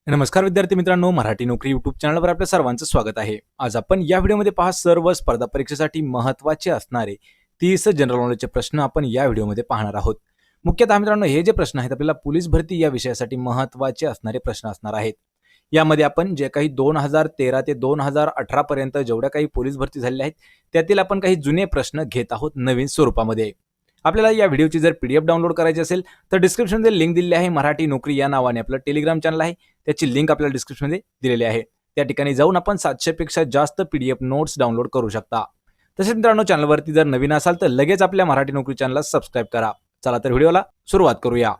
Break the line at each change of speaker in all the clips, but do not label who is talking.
नमस्कार विद्यार्थी मित्रांनो, मराठी नोकरी यूट्यूब चॅनलवर आपल्या सर्वांचं स्वागत आहे। आज आपण या व्हिडिओमध्ये पहा सर्व स्पर्धा परीक्षेसाठी महत्त्वाचे असणारे 30 जनरल नॉलेजचे प्रश्न आपण या व्हिडिओमध्ये पाहणार आहोत। मुख्यतः मित्रांनो, हे जे प्रश्न आहेत आपल्याला पोलीस भरती या विषयासाठी महत्त्वाचे असणारे प्रश्न असणार आहेत। यामध्ये आपण जे काही 2013 ते 2018 पर्यंत जेवढ्या काही पोलीस भरती झालेल्या आहेत त्यातील आपण काही जुने प्रश्न घेत आहोत नवीन स्वरूपामध्ये। आपल्याला या व्हिडिओची जर पीडीएफ डाउनलोड करायची असेल तर डिस्क्रिप्शनमध्ये लिंक दिलेली आहे। मराठी नोकरी या नावाने आपलं टेलिग्राम चॅनल आहे, त्याची लिंक आपल्याला डिस्क्रिप्शनमध्ये दिलेली आहे। त्या ठिकाणी जाऊन आपण 700 पेक्षा जास्त पीडीएफ नोट्स डाउनलोड करू शकता। तसेच मित्रांनो, चॅनलवरती जर नवीन असाल तर लगेच आपल्या मराठी नोकरी चॅनलला सबस्क्राइब करा। चला तर व्हिडिओला सुरुवात करूया।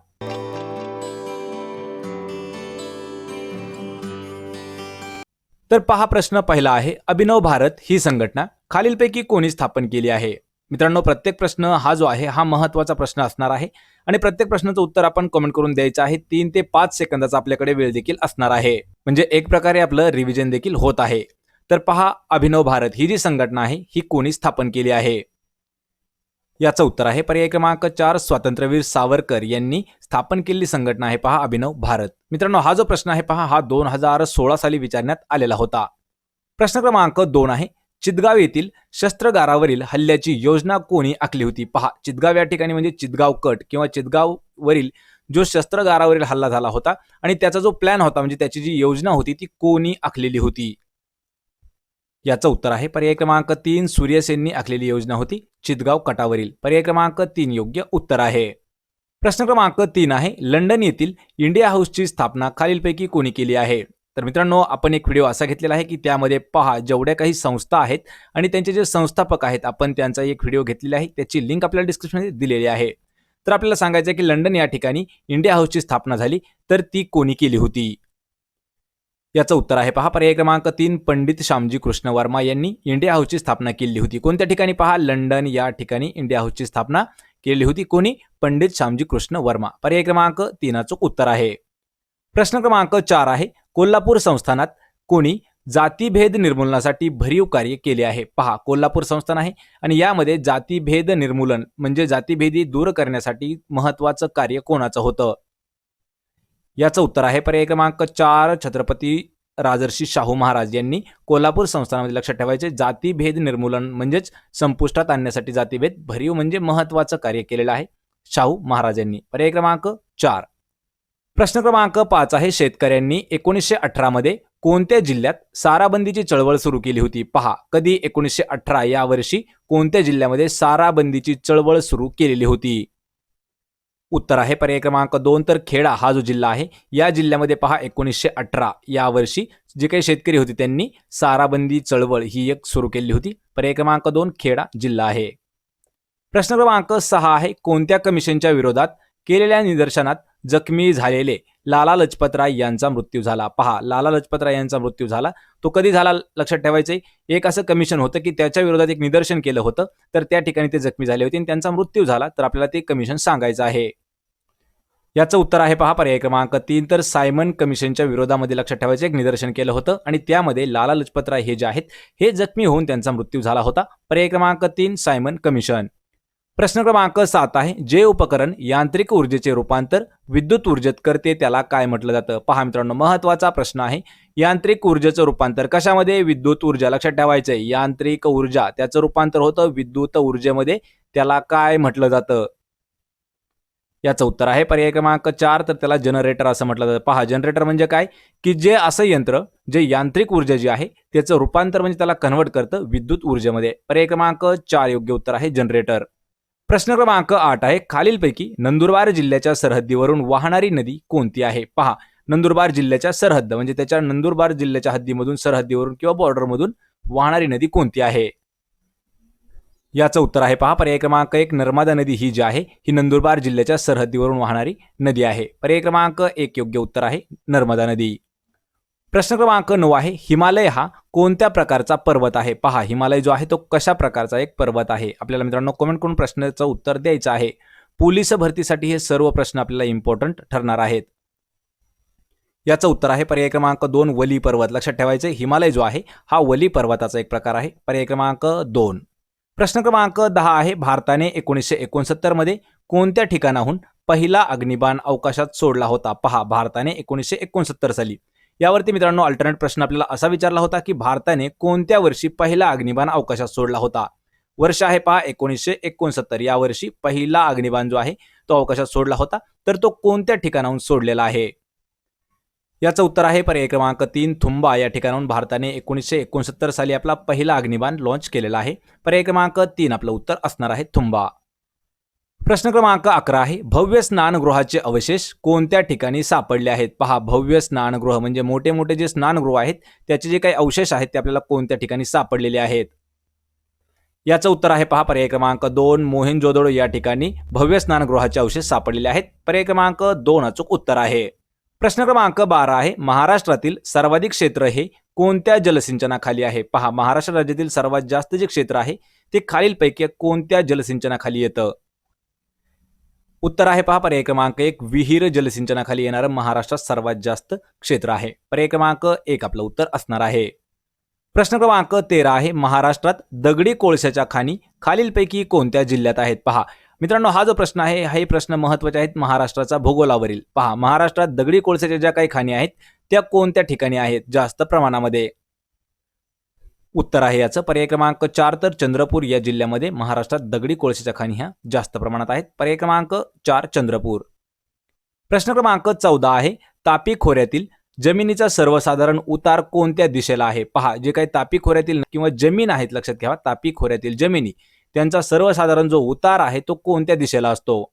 तर पहा, प्रश्न पहिला आहे, अभिनव भारत ही संघटना खालीलपैकी कोणी स्थापन केली आहे? मित्रांनो, प्रत्येक प्रश्न हा जो आहे हा महत्त्वाचा प्रश्न असणार आहे आणि प्रत्येक प्रश्नाचं उत्तर आपण कमेंट करून द्यायचं आहे। 3 ते 5 सेकंदाचा आपल्याकडे वेळ देखील असणार आहे, म्हणजे एक प्रकारे आपलं रिव्हिजन देखील होत आहे। तर पहा, अभिनव भारत ही जी संघटना आहे ही कोणी स्थापन केली आहे? याचं उत्तर आहे पर्याय क्रमांक 4, स्वातंत्र्यवीर सावरकर यांनी स्थापन केलेली संघटना आहे पहा अभिनव भारत। मित्रांनो, हा जो प्रश्न आहे पहा हा 2016 साली विचारण्यात आलेला होता। प्रश्न क्रमांक 2 आहे, चितगाव येथील शस्त्रागारावरील हल्ल्याची योजना कोणी आखली होती? पहा, चितगाव या ठिकाणी म्हणजे चितगाव कट किंवा चितगाववरील जो शस्त्रागारावरील हल्ला झाला होता आणि त्याचा जो प्लॅन होता म्हणजे त्याची जी योजना होती ती कोणी आखलेली होती? याचं उत्तर आहे पर्याय क्रमांक 3, सूर्यसेननी आखलेली योजना होती चितगाव कटावरील। पर्याय क्रमांक 3 योग्य उत्तर आहे। प्रश्न क्रमांक 3 आहे, लंडन येथील इंडिया हाऊसची स्थापना खालीलपैकी कोणी केली आहे? तर मित्रांनो, आपण एक व्हिडिओ असा घेतलेला आहे की त्यामध्ये पहा जेवढ्या काही संस्था आहेत आणि त्यांचे जे संस्थापक आहेत आपण त्यांचा एक व्हिडिओ घेतलेला आहे, त्याची लिंक आपल्याला डिस्क्रिप्शनमध्ये दिलेली आहे। तर आपल्याला सांगायचं आहे की लंडन या ठिकाणी इंडिया हाऊसची स्थापना झाली, तर ती कोणी केली होती? याचं उत्तर आहे पहा पर्याय क्रमांक 3, पंडित श्यामजी कृष्ण वर्मा यांनी इंडिया हाऊसची स्थापना केली होती। कोणत्या ठिकाणी? पहा, लंडन या ठिकाणी इंडिया हाऊसची स्थापना केली होती। कोणी? पंडित श्यामजी कृष्ण वर्मा। पर्याय क्रमांक 3 अचूक उत्तर आहे। प्रश्न क्रमांक 4 आहे, कोल्हापूर संस्थानात कोणी जातीभेद निर्मूलनासाठी भरीव कार्य केले आहे? पहा, कोल्हापूर संस्थान आहे आणि यामध्ये जातीभेद निर्मूलन म्हणजे जातीभेदी दूर करण्यासाठी महत्त्वाचं कार्य कोणाचं होतं? याचं उत्तर आहे पर्याय क्रमांक 4, छत्रपती राजर्षी शाहू महाराज यांनी कोल्हापूर संस्थानामध्ये लक्षात ठेवायचे जातीभेद निर्मूलन म्हणजेच संपुष्टात आणण्यासाठी जातीभेद भरीव म्हणजे महत्त्वाचं कार्य केलेलं आहे शाहू महाराजांनी। पर्याय क्रमांक 4। प्रश्न क्रमांक 5 आहे, शेतकऱ्यांनी 1918 मध्ये कोणत्या जिल्ह्यात साराबंदीची चळवळ सुरू केली होती? पहा, कधी? 1918 या वर्षी कोणत्या जिल्ह्यामध्ये साराबंदीची चळवळ सुरू केलेली होती? उत्तर आहे पर्याय क्रमांक 2, तर खेडा हा जो जिल्हा आहे या जिल्ह्यामध्ये पहा 1918 या वर्षी जे काही शेतकरी होते त्यांनी साराबंदी चळवळ ही एक सुरू केली होती। पर्याय क्रमांक 2 खेडा जिल्हा आहे। प्रश्न क्रमांक 6 आहे, कोणत्या कमिशनच्या विरोधात केलेल्या निदर्शनात जखमी झालेले लाला लजपतराय यांचा मृत्यू झाला? पहा, लाला लजपतराय यांचा मृत्यू झाला, तो कधी झाला लक्षात ठेवायचंय। एक असं कमिशन होतं की त्याच्या विरोधात एक निदर्शन केलं होतं, तर त्या ठिकाणी ते जखमी झाले होते आणि त्यांचा मृत्यू झाला, तर आपल्याला ते कमिशन सांगायचं आहे। याचं उत्तर आहे पहा पर्याय क्रमांक 3, तर सायमन कमिशनच्या विरोधामध्ये लक्षात ठेवायचं एक निदर्शन केलं होतं आणि त्यामध्ये लाला लजपतराय हे जे आहेत हे जखमी होऊन त्यांचा मृत्यू झाला होता। पर्याय क्रमांक 3 सायमन कमिशन। प्रश्न क्रमांक 7 आहे, जे उपकरण यांत्रिक ऊर्जेचे रूपांतर विद्युत ऊर्जेत करते त्याला काय म्हटलं जातं? पहा मित्रांनो, महत्त्वाचा प्रश्न आहे। यांत्रिक ऊर्जेचं रूपांतर कशामध्ये? विद्युत ऊर्जा। लक्षात ठेवायचंय यांत्रिक ऊर्जा त्याचं रूपांतर होतं विद्युत ऊर्जेमध्ये, त्याला काय म्हटलं जातं? याचं उत्तर आहे पर्याय क्रमांक 4, तर त्याला जनरेटर असं म्हटलं जातं। पहा, जनरेटर म्हणजे काय की जे असं यंत्र जे यांत्रिक ऊर्जा जी आहे त्याचं रूपांतर म्हणजे त्याला कन्व्हर्ट करतं विद्युत ऊर्जेमध्ये। पर्याय क्रमांक 4 योग्य उत्तर आहे जनरेटर। प्रश्न क्रमांक 8 आहे, खालीलपैकी नंदुरबार जिल्ह्याच्या सरहद्दीवरून वाहणारी नदी कोणती आहे? पहा, नंदुरबार जिल्ह्याच्या सरहद्द म्हणजे त्याच्या नंदुरबार जिल्ह्याच्या हद्दीमधून सरहद्दीवरून किंवा बॉर्डरमधून वाहणारी नदी कोणती आहे? याचं उत्तर आहे पहा पर्याय क्रमांक 1, नर्मदा नदी ही जी आहे ही नंदुरबार जिल्ह्याच्या सरहद्दीवरून वाहणारी नदी आहे। पर्याय क्रमांक 1 योग्य उत्तर आहे नर्मदा नदी। प्रश्न क्रमांक 9 आहे, हिमालय हा कोणत्या प्रकारचा पर्वत आहे? पहा, हिमालय जो आहे तो कशा प्रकारचा एक पर्वत आहे? आपल्याला मित्रांनो कमेंट करून प्रश्नाचं उत्तर द्यायचं आहे। पोलीस भरतीसाठी हे सर्व प्रश्न आपल्याला इम्पॉर्टंट ठरणार आहेत। याचं उत्तर आहे पर्याय क्रमांक 2 वली पर्वत। लक्षात ठेवायचे हिमालय जो आहे हा वली पर्वताचा एक प्रकार आहे। पर्याय क्रमांक 2। प्रश्न क्रमांक 10 आहे, भारताने 1969 मध्ये कोणत्या ठिकाणाहून पहिला अग्निबाण अवकाशात सोडला होता? पहा, भारताने 1969 साली यावरती मित्रांनो अल्टरनेट प्रश्न आपल्याला असा विचारला होता की भारताने कोणत्या वर्षी पहिला अग्निबाण अवकाशात सोडला होता. वर्ष आहे पहा 1969. या वर्षी पहिला अग्निबाण जो आहे तो अवकाशात सोडला होता. तर तो कोणत्या ठिकाणाहून सोडलेला आहे? याचं उत्तर आहे पर्याय क्रमांक 3 थुंबा या ठिकाणाहून भारताने 1969 साली आपला पहिला अग्निबाण लॉन्च केलेला आहे. पर्याय क्रमांक 3 आपलं उत्तर असणार आहे थुंबा. प्रश्न क्रमांक 11 आहे भव्य स्नानगृहाचे अवशेष कोणत्या ठिकाणी सापडले आहेत? पहा, भव्य स्नानगृह म्हणजे मोठे मोठे जे स्नानगृह आहेत त्याचे जे काही अवशेष आहेत ते आपल्याला कोणत्या ठिकाणी सापडलेले आहेत? याचं उत्तर आहे पहा पर्याय क्रमांक 2 मोहेंजोदडो या ठिकाणी भव्य स्नानगृहाचे अवशेष सापडलेले आहेत. पर्याय क्रमांक 2 अचूक उत्तर आहे. प्रश्न क्रमांक 12 आहे महाराष्ट्रातील सर्वाधिक क्षेत्र हे कोणत्या जलसिंचनाखाली आहे? पहा, महाराष्ट्र राज्यातील सर्वात जास्त जे क्षेत्र आहे ते खालीलपैकी कोणत्या जलसिंचनाखाली येतं? उत्तर आहे पहा पर्याय क्रमांक 1 विहीर जलसिंचनाखाली येणारं महाराष्ट्रात सर्वात जास्त क्षेत्र आहे. पर्याय क्रमांक 1 आपलं उत्तर असणार आहे. प्रश्न क्रमांक 13 आहे महाराष्ट्रात दगडी कोळशाच्या खाणी खालीलपैकी कोणत्या जिल्ह्यात आहेत? पहा मित्रांनो, हा जो प्रश्न आहे हे प्रश्न महत्त्वाचे आहेत महाराष्ट्राचा भूगोलावरील. पहा, महाराष्ट्रात दगडी कोळशाच्या ज्या काही खाणी आहेत त्या कोणत्या ठिकाणी आहेत जास्त प्रमाणामध्ये? उत्तर आहे याचं पर्याय क्रमांक 4 तर चंद्रपूर या जिल्ह्यामध्ये महाराष्ट्रात दगडी कोळशाच्या खाणी ह्या जास्त प्रमाणात आहेत. पर्याय क्रमांक 4 चंद्रपूर. प्रश्न क्रमांक 14 आहे तापी खोऱ्यातील जमिनीचा सर्वसाधारण उतार कोणत्या दिशेला आहे? पहा, जे काही तापी खोऱ्यातील किंवा जमीन आहेत, लक्षात घ्या तापी खोऱ्यातील जमिनी त्यांचा सर्वसाधारण जो उतार आहे तो कोणत्या दिशेला असतो?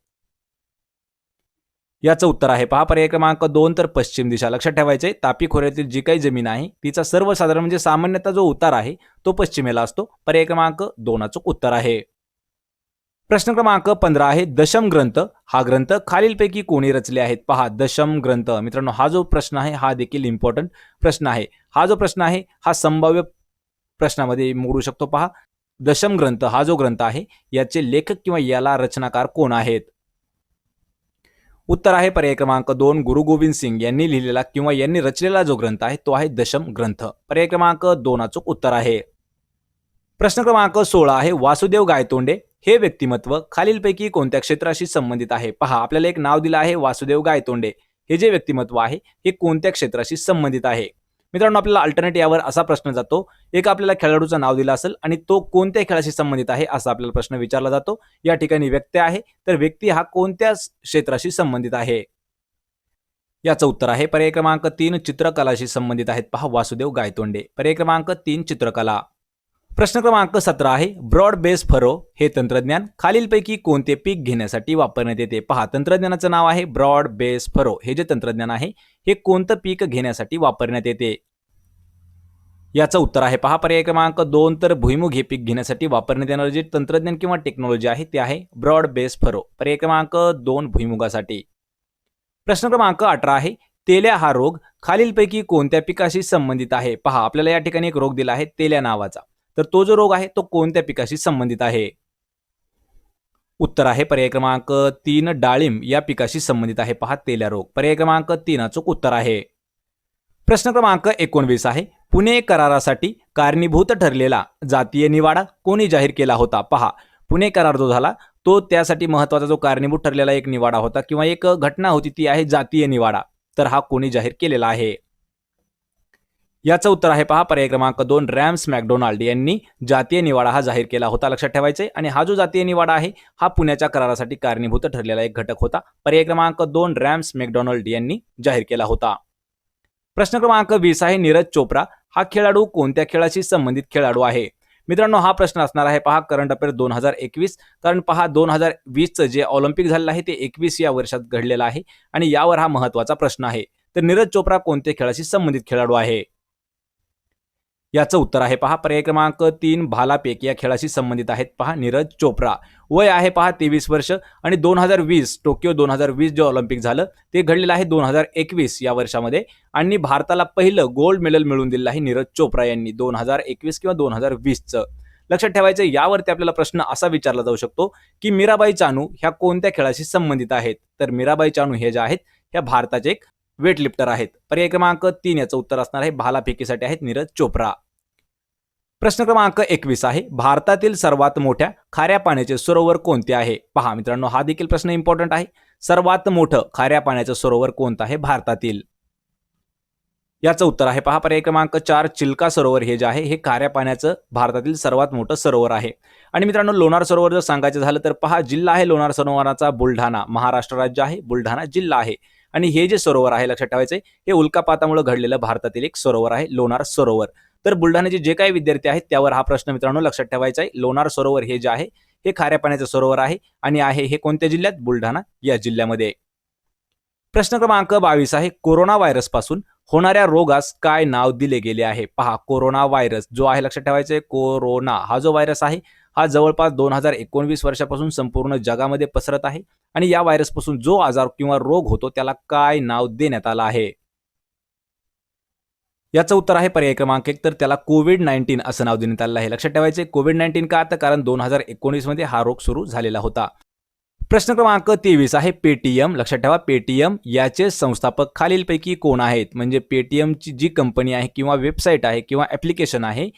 याचं उत्तर आहे पहा पर्याय क्रमांक 2 तर पश्चिम दिशा. लक्षात ठेवायचे तापी खोऱ्यातील जी काही जमीन आहे तिचा सर्वसाधारण म्हणजे सामान्यतः जो उतार आहे तो पश्चिमेला असतो. पर्याय क्रमांक 2 अचूक उत्तर आहे. प्रश्न क्रमांक 15 आहे दशम ग्रंथ हा ग्रंथ खालीलपैकी कोणी रचले आहेत? पहा, दशम ग्रंथ मित्रांनो हा जो प्रश्न आहे हा देखील इम्पॉर्टंट प्रश्न आहे. हा जो प्रश्न आहे हा संभाव्य प्रश्नामध्ये मोडू शकतो. पहा, दशम ग्रंथ हा जो ग्रंथ आहे याचे लेखक किंवा याला रचनाकार कोण आहेत? उत्तर आहे पर्याय क्रमांक 2 गुरु गोविंद सिंग यांनी लिहिलेला किंवा यांनी रचलेला जो ग्रंथ आहे तो आहे दशम ग्रंथ. पर्याय क्रमांक 2 अचूक उत्तर आहे. प्रश्न क्रमांक 16 आहे वासुदेव गायतोंडे हे व्यक्तिमत्व खालीलपैकी कोणत्या क्षेत्राशी संबंधित आहे? पहा, आपल्याला एक नाव दिलं आहे वासुदेव गायतोंडे. हे जे व्यक्तिमत्व आहे हे कोणत्या क्षेत्राशी संबंधित आहे? मित्रांनो, आपल्याला अल्टरनेट यावर असा प्रश्न जातो, एक आपल्याला खेळाडूचं नाव दिलं असेल आणि तो कोणत्या खेळाशी संबंधित आहे असा आपल्याला प्रश्न विचारला जातो. या ठिकाणी व्यक्ती आहे तर व्यक्ती हा कोणत्या क्षेत्राशी संबंधित आहे? याचं उत्तर आहे पर्याय क्रमांक 3 चित्रकलाशी संबंधित आहेत. पहा, वासुदेव गायतोंडे. पर्याय क्रमांक 3 चित्रकला. प्रश्न क्रमांक 17 आहे ब्रॉड बेस फरो हे तंत्रज्ञान खालीलपैकी कोणते पीक घेण्यासाठी वापरण्यात येते? पहा, तंत्रज्ञानाचं नाव आहे ब्रॉड बेस फरो. हे जे तंत्रज्ञान आहे हे कोणतं पीक घेण्यासाठी वापरण्यात येते? याचं उत्तर आहे पहा पर्याय क्रमांक 2 तर भुईमुग हे पीक घेण्यासाठी वापरण्यात येणारे जे तंत्रज्ञान किंवा टेक्नॉलॉजी आहे ते आहे ब्रॉड बेस फरो. पर्याय क्रमांक 2 भुईमुगासाठी. प्रश्न क्रमांक 18 आहे तेल्या हा रोग खालीलपैकी कोणत्या पिकाशी संबंधित आहे? पहा, आपल्याला या ठिकाणी एक रोग दिला आहे तेल्या नावाचा. तर तो जो रोग आहे तो कोणत्या पिकाशी संबंधित आहे? उत्तर आहे पर्याय क्रमांक 3 डाळिंब या पिकाशी संबंधित आहे. पहा, तेल्या रोग. पर्याय क्रमांक 3 अचूक उत्तर आहे. प्रश्न क्रमांक 19 आहे पुणे करारासाठी कारणीभूत ठरलेला जातीय निवाडा कोणी जाहीर केला होता? पहा, पुणे करार जो झाला तो त्यासाठी महत्त्वाचा जो कारणीभूत ठरलेला एक निवाडा होता किंवा एक घटना होती ती आहे जातीय निवाडा. तर हा कोणी जाहीर केलेला आहे? याचं उत्तर आहे पहा पर्याय क्रमांक 2 रॅम्स मॅकडोनाल्ड यांनी जातीय निवाडा हा जाहीर केला होता. लक्षात ठेवायचे. आणि हा जो जातीय निवाडा आहे हा पुण्याच्या करारासाठी कारणीभूत ठरलेला एक घटक होता. पर्याय क्रमांक 2 रॅम्स मॅकडोनाल्ड यांनी जाहीर केला होता. प्रश्न क्रमांक 20 आहे नीरज चोप्रा हा खेळाडू कोणत्या खेळाशी संबंधित खेळाडू आहे? मित्रांनो, हा प्रश्न असणार आहे पहा करंट अफेअर 2021. कारण पहा 2020चं जे ऑलिम्पिक झालेलं आहे ते 21 या वर्षात घडलेलं आहे आणि यावर हा महत्त्वाचा प्रश्न आहे. तर नीरज चोप्रा कोणत्या खेळाशी संबंधित खेळाडू आहे? याचं उत्तर आहे पहा पर्याय क्रमांक 3 भालाफेक या खेळाशी संबंधित आहेत. पहा, नीरज चोप्रा. वय आहे पहा 23 वर्ष आणि 2020 टोकियो 2020 जे ऑलिम्पिक झालं ते घडलेलं आहे 2021 या वर्षामध्ये आणि भारताला पहिलं गोल्ड मेडल मिळवून दिलं आहे नीरज चोप्रा यांनी 2021 किंवा 2020चं. लक्षात ठेवायचं. यावरती आपल्याला प्रश्न असा विचारला जाऊ शकतो की मीराबाई चानू ह्या कोणत्या खेळाशी संबंधित आहेत? तर मीराबाई चानू हे ज्या आहेत ह्या भारताचे एक वेट लिफ्टर आहेत. पर्याय क्रमांक 3 याचं उत्तर असणार आहे भालाफेकीसाठी आहेत नीरज चोप्रा. प्रश्न क्रमांक 21 आहे भारतातील सर्वात मोठ्या खाऱ्या पाण्याचे सरोवर कोणते आहे? पहा मित्रांनो, हा देखील प्रश्न इम्पॉर्टंट आहे. सर्वात मोठं खाऱ्या पाण्याचं सरोवर कोणतं आहे भारतातील? याचं उत्तर आहे पहा पर्याय क्रमांक 4 चिल्का सरोवर हे जे आहे हे खाऱ्या पाण्याचं भारतातील सर्वात मोठं सरोवर आहे. आणि मित्रांनो लोणार सरोवर जर सांगायचं झालं तर पहा जिल्हा आहे लोणार सरोवराचा बुलढाणा, महाराष्ट्र राज्य आहे, बुलढाणा जिल्हा आहे. आणि हे जे सरोवर आहे लक्षात ठेवायचं हे उल्कापातामुळे घडलेलं भारतातील एक सरोवर आहे लोणार सरोवर. तर बुलढाण्याचे जे काही विद्यार्थी आहेत त्यावर हा प्रश्न मित्रांनो लक्षात ठेवायचा आहे. लोणार सरोवर हे जे आहे हे खाऱ्या पाण्याचं सरोवर आहे आणि आहे हे कोणत्या जिल्ह्यात? बुलढाणा या जिल्ह्यामध्ये. प्रश्न क्रमांक 22 आहे कोरोना व्हायरस पासून होणाऱ्या रोगास काय नाव दिले गेले आहे? पहा कोरोना व्हायरस जो आहे लक्षात ठेवायचं आहे कोरोना हा जो व्हायरस आहे हा जवळपास 2019 वर्षापासून संपूर्ण जगामध्ये पसरत आहे आणि या व्हायरसपासून जो आजार किंवा रोग होतो त्याला काय नाव देण्यात आलं आहे? याचं उत्तर आहे पर्याय क्रमांक 1 तर त्याला कोविड-19 असं नाव देण्यात आलं आहे. लक्षात ठेवायचे कोविड-19 का? तर कारण 2019 मध्ये हा रोग सुरू झालेला होता. प्रश्न क्रमांक 23 आहे पेटीएम. लक्षात ठेवा पेटीएम याचे संस्थापक खालीलपैकी कोण आहेत? म्हणजे पेटीएमची जी कंपनी आहे किंवा वेबसाईट आहे किंवा ऍप्लिकेशन आहे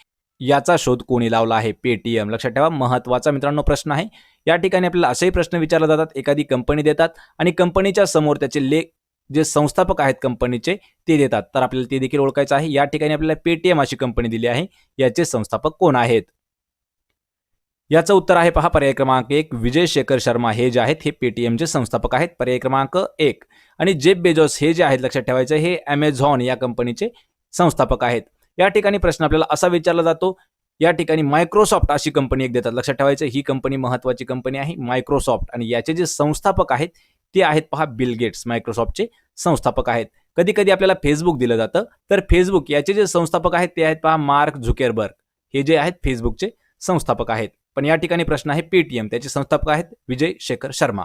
याचा शोध कोणी लावला आहे? पेटीएम. लक्षात ठेवा महत्त्वाचा मित्रांनो प्रश्न आहे. या ठिकाणी आपल्याला असेही प्रश्न विचारले जातात, एखादी कंपनी देतात आणि कंपनीच्या समोर त्याचे जे संस्थापक आहेत कंपनीचे ते देतात, तर आपल्याला ते देखील ओळखायचं आहे. या ठिकाणी आपल्याला पेटीएम अशी कंपनी दिली आहे, याचे संस्थापक कोण आहेत? याचं उत्तर आहे पहा पर्याय क्रमांक 1 विजय शेखर शर्मा हे जे आहेत हे पेटीएमचे संस्थापक आहेत. पर्याय क्रमांक 1. आणि जेफ बेजोस हे जे आहेत लक्षात ठेवायचं हे अमेझॉन या कंपनीचे संस्थापक आहेत. या ठिकाणी प्रश्न आपल्याला असा विचारला जातो, या ठिकाणी मायक्रोसॉफ्ट अशी कंपनी एक देतात. लक्षात ठेवायचं ही कंपनी महत्त्वाची कंपनी आहे मायक्रोसॉफ्ट आणि याचे जे संस्थापक आहेत ते आहेत पहा बिल गेट्स मायक्रोसॉफ्टचे संस्थापक आहेत. कधी कधी आपल्याला फेसबुक दिलं जातं, तर फेसबुक याचे जे संस्थापक आहेत ते आहेत पहा मार्क झुकेरबर्ग हे जे आहेत फेसबुकचे संस्थापक आहेत. पण या ठिकाणी प्रश्न आहे पेटीएम त्याचे संस्थापक आहेत विजय शेखर शर्मा.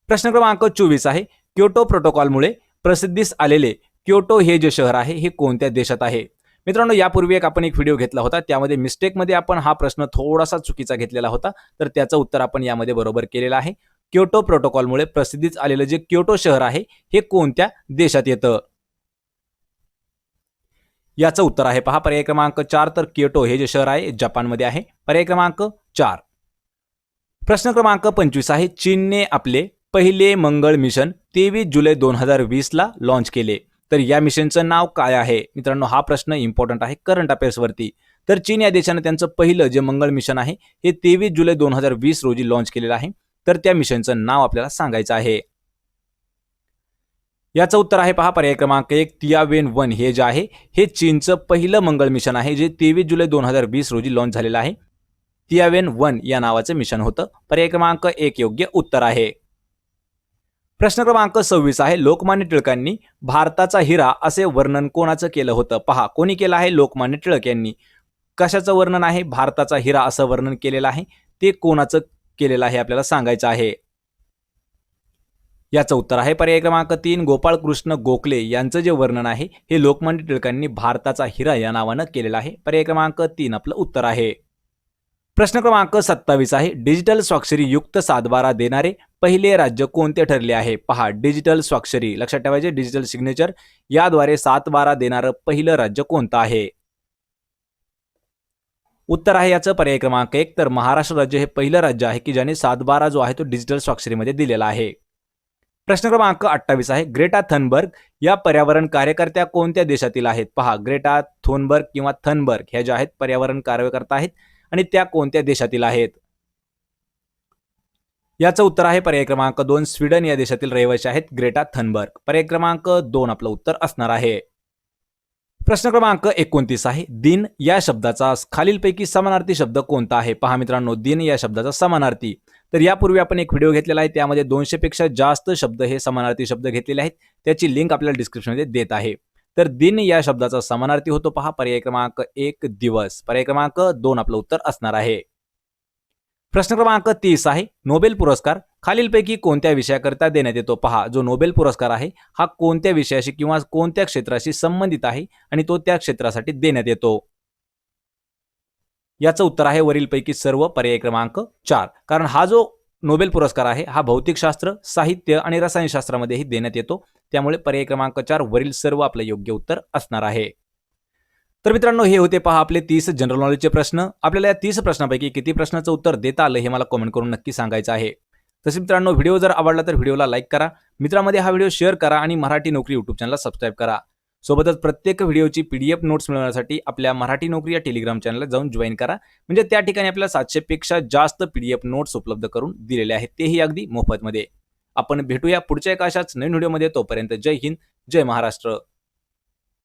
प्रश्न क्रमांक 24 आहे क्योटो प्रोटोकॉलमुळे प्रसिद्धीस आलेले क्योटो हे जे शहर आहे हे कोणत्या देशात आहे? मित्रांनो यापूर्वी आपण एक व्हिडिओ घेतला होता, त्यामध्ये मिस्टेकमध्ये आपण हा प्रश्न थोडासा चुकीचा घेतलेला होता, तर त्याचं उत्तर आपण यामध्ये बरोबर केलेलं आहे. क्योटो प्रोटोकॉलमुळे प्रसिद्धीस आलेलं जे क्योटो शहर आहे हे कोणत्या देशात येतं? याचं उत्तर आहे पहा पर्याय क्रमांक 4 तर क्योटो हे जे शहर आहे जपानमध्ये आहे. पर्याय क्रमांक 4. प्रश्न क्रमांक 25 आहे चीनने आपले पहिले मंगळ मिशन 23 जुलै 2020 ला लॉन्च केले, तर या मिशनचं नाव काय आहे? मित्रांनो हा प्रश्न इम्पॉर्टंट आहे करंट अफेअर्स वरती. तर चीन या देशाने त्यांचं पहिलं जे मंगळ मिशन आहे हे 23 जुलै 2020 रोजी लॉन्च केलेलं आहे, तर त्या मिशनचं नाव आपल्याला सांगायचं आहे. याचं उत्तर आहे पहा पर्याय क्रमांक 1 तियावेन-1 हे जे आहे हे चीनचं पहिलं मंगळ मिशन आहे जे 23 जुलै 2020 रोजी लॉन्च झालेलं आहे. तियावेन-1 या नावाचं मिशन होतं. पर्याय क्रमांक 1 योग्य उत्तर आहे. प्रश्न क्रमांक 26 आहे लोकमान्य टिळकांनी भारताचा हिरा असे वर्णन कोणाचं केलं होतं? पहा कोणी केलं आहे? लोकमान्य टिळक यांनी. कशाचं वर्णन आहे? भारताचा हिरा असं वर्णन केलेलं आहे, ते कोणाचं केलेलं आहे आपल्याला सांगायचं आहे. याचं उत्तर आहे पर्याय क्रमांक 3 गोपाळकृष्ण गोखले यांचं जे वर्णन आहे हे लोकमान्य टिळकांनी भारताचा हिरा या नावानं केलेलं आहे. पर्याय क्रमांक 3 आपलं उत्तर आहे. प्रश्न क्रमांक 27 आहे डिजिटल स्वाक्षरी युक्त सातबारा देणारे पहिले राज्य कोणते ठरले आहे? पहा डिजिटल स्वाक्षरी लक्षात ठेवायचे डिजिटल सिग्नेचर याद्वारे सातबारा देणारं पहिलं राज्य कोणतं आहे? उत्तर आहे याचं पर्याय क्रमांक 1 तर महाराष्ट्र राज्य हे पहिलं राज्य आहे की ज्याने सातबारा जो आहे तो डिजिटल स्वाक्षरीमध्ये दिलेला आहे. प्रश्न क्रमांक 28 आहे ग्रेटा थनबर्ग या पर्यावरण कार्यकर्त्या कोणत्या देशातील आहेत? पहा ग्रेटा थोनबर्ग किंवा थनबर्ग ह्या ज्या आहेत पर्यावरण कार्यकर्ता आहेत आणि त्या कोणत्या देशातील आहेत? याचं उत्तर आहे पर्याय क्रमांक 2 स्वीडन या देशातील रहिवासी आहेत ग्रेटा थनबर्ग. पर्याय क्रमांक 2 आपलं उत्तर असणार आहे. प्रश्न क्रमांक 29 आहे दिन या शब्दाचा खालीलपैकी समानार्थी शब्द कोणता आहे? पहा मित्रांनो दिन या शब्दाचा समानार्थी, तर यापूर्वी आपण एक व्हिडिओ घेतलेला आहे त्यामध्ये 200 पेक्षा जास्त शब्द हे समानार्थी शब्द घेतलेले आहेत, त्याची लिंक आपल्याला डिस्क्रिप्शनमध्ये देत आहे. तर दिन या शब्दाचा समानार्थी होतो पहा पर्याय क्रमांक 1 दिवस. पर्याय क्रमांक 2 आपलं उत्तर असणार आहे. प्रश्न क्रमांक 30 आहे नोबेल पुरस्कार खालीलपैकी कोणत्या विषयाकरिता देण्यात येतो? पहा जो नोबेल पुरस्कार आहे हा कोणत्या विषयाशी किंवा कोणत्या क्षेत्राशी संबंधित आहे आणि तो त्या क्षेत्रासाठी देण्यात येतो? याचं उत्तर आहे वरीलपैकी सर्व. पर्याय क्रमांक 4 कारण हा जो नोबेल पुरस्कार आहे हा भौतिकशास्त्र, साहित्य आणि रसायनशास्त्रामध्येही देण्यात येतो, त्यामुळे पर्याय क्रमांक 4 वरील सर्व आपलं योग्य उत्तर असणार आहे. तर मित्रांनो हे होते पहा आपले 30 जनरल नॉलेजचे प्रश्न. आपल्याला या 30 प्रश्नांपैकी किती प्रश्नाचं उत्तर देता आलं हे मला कमेंट करून नक्की सांगायचं आहे. तसे मित्रांनो व्हिडिओ जर आवडला तर व्हिडिओला लाईक करा, मित्रांमध्ये हा व्हिडिओ शेअर करा आणि मराठी नोकरी यूट्यूब चॅनलला सबस्क्राईब करा. सोबतच प्रत्येक व्हिडिओची PDF नोट्स मिळवण्यासाठी आपल्या मराठी नोकरी या टेलिग्राम चॅनलला जाऊन जॉईन करा. म्हणजे त्या ठिकाणी आपल्याला 700 पेक्षा जास्त PDF नोट्स उपलब्ध करून दिलेले आहेत, तेही अगदी मोफतमध्ये. आपण भेटूया पुढच्या एका अशाच नवीन व्हिडिओमध्ये. तोपर्यंत जय हिंद, जय महाराष्ट्र.